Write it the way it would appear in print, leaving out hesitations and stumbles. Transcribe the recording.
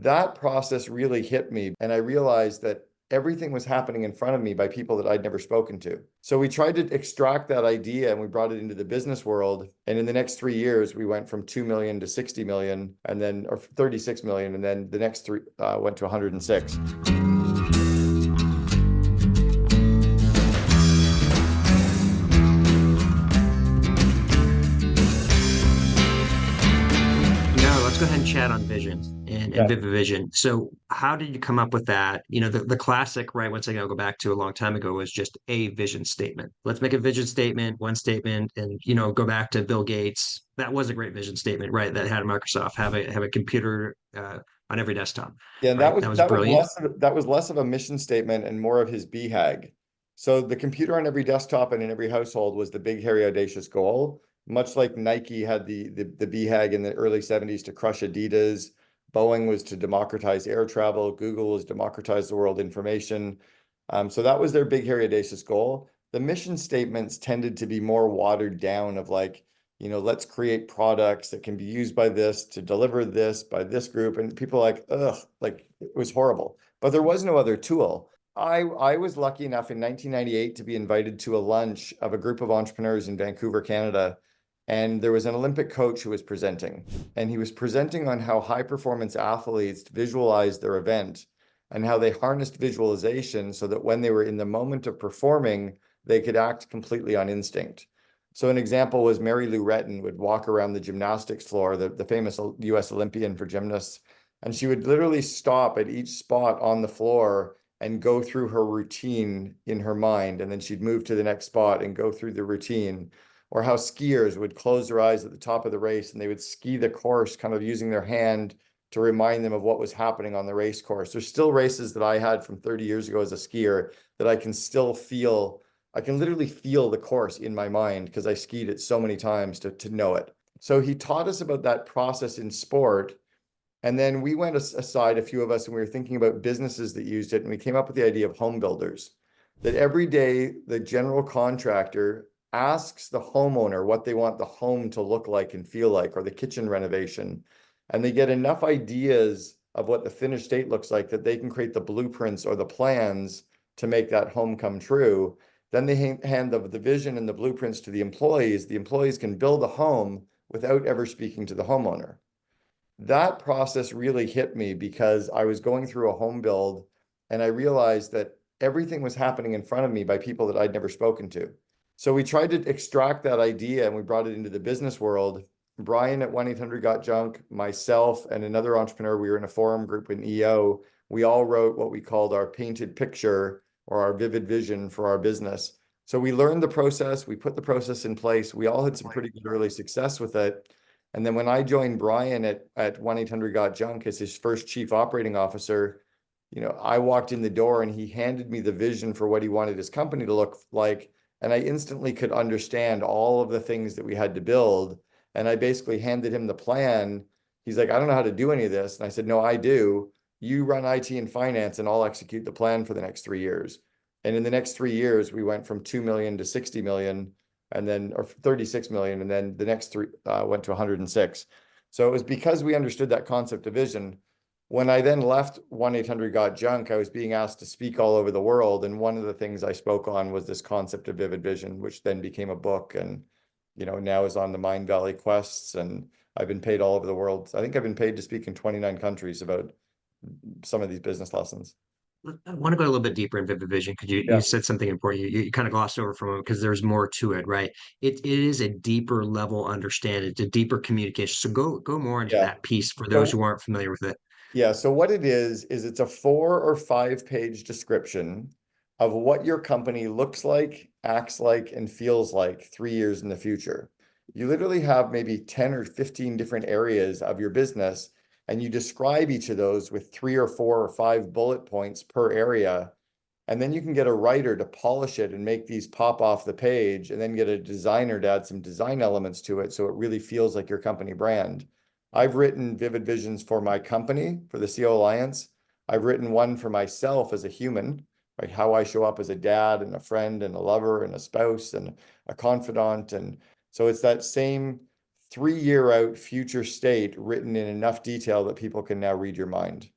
That process really hit me, and I realized that everything was happening in front of me by people that I'd never spoken to. So we tried to extract that idea and we brought it into the business world. And in the next 3 years, we went from 2 million to 60 million, and then, or 36 million. And then the next three went to 106. No, let's go ahead and chat on vision and Yeah. vivid vision. So how did you come up with that? The classic, right? Once again, I'll go back to a long time ago, was just a vision statement. Let's make a vision statement, one statement, and go back to Bill Gates. That was a great vision statement, right? That had Microsoft have a computer on every desktop, Yeah, and that right? was That was that was brilliant. less of a mission statement and more of his BHAG. So the computer on every desktop and in every household was the big, hairy, audacious goal. Much like Nike had the BHAG in the early 70s to crush Adidas, Boeing was to democratize air travel, Google was democratize the world information. So that was their big, hairy, audacious goal. The mission statements tended to be more watered down of like, let's create products that can be used by this to deliver this by this group. And people are like, ugh, like it was horrible. But there was no other tool. I was lucky enough in 1998 to be invited to a lunch of a group of entrepreneurs in Vancouver, Canada. And there was an Olympic coach who was presenting. And he was presenting on how high performance athletes visualized their event and how they harnessed visualization so that when they were in the moment of performing, they could act completely on instinct. So an example was Mary Lou Retton would walk around the gymnastics floor, the famous US Olympian for gymnasts, and she would literally stop at each spot on the floor and go through her routine in her mind. And then she'd move to the next spot and go through the routine. Or how skiers would close their eyes at the top of the race and they would ski the course, kind of using their hand to remind them of what was happening on the race course. There's still races that I had from 30 years ago as a skier that I can still feel. I can literally feel the course in my mind because I skied it so many times to know it. So he taught us about that process in sport. And then we went aside, a few of us, and we were thinking about businesses that used it. And we came up with the idea of home builders, that every day the general contractor asks the homeowner what they want the home to look like and feel like, or the kitchen renovation. And they get enough ideas of what the finished state looks like that they can create the blueprints or the plans to make that home come true. Then they hand the vision and the blueprints to the employees. The employees can build a home without ever speaking to the homeowner. That process really hit me because I was going through a home build and I realized that everything was happening in front of me by people that I'd never spoken to. So we tried to extract that idea and we brought it into the business world. Brian at 1-800-GOT-JUNK, myself, and another entrepreneur, we were in a forum group in EO. We all wrote what we called our painted picture or our vivid vision for our business. So we learned the process, we put the process in place. We all had some pretty good early success with it. And then when I joined Brian at 1-800-GOT-JUNK as his first chief operating officer, I walked in the door and he handed me the vision for what he wanted his company to look like. And I instantly could understand all of the things that we had to build. And I basically handed him the plan. He's like, I don't know how to do any of this. And I said, no, I do. You run IT and finance and I'll execute the plan for the next 3 years. And in the next 3 years, we went from 2 million to 60 million and then, or 36 million. And then the next three went to 106. So it was because we understood that concept of vision. When I then left 1-800-GOT-JUNK, I was being asked to speak all over the world. And one of the things I spoke on was this concept of vivid vision, which then became a book and, now is on the Mind Valley quests. And I've been paid all over the world. I think I've been paid to speak in 29 countries about some of these business lessons. I want to go a little bit deeper in vivid vision because you Yeah. said something important. You kind of glossed over from it because there's more to it, right? It is a deeper level understanding, it's a deeper communication. So go more into Yeah. that piece for those So who aren't familiar with it. Yeah, so what it is it's a 4 or 5 page description of what your company looks like, acts like, and feels like 3 years in the future. You literally have maybe 10 or 15 different areas of your business, and you describe each of those with 3 or 4 or 5 bullet points per area. And then you can get a writer to polish it and make these pop off the page, and then get a designer to add some design elements to it so it really feels like your company brand. I've written vivid visions for my company, for the CO Alliance. I've written one for myself as a human, like how I show up as a dad and a friend and a lover and a spouse and a confidant. And so it's that same 3-year out future state written in enough detail that people can now read your mind.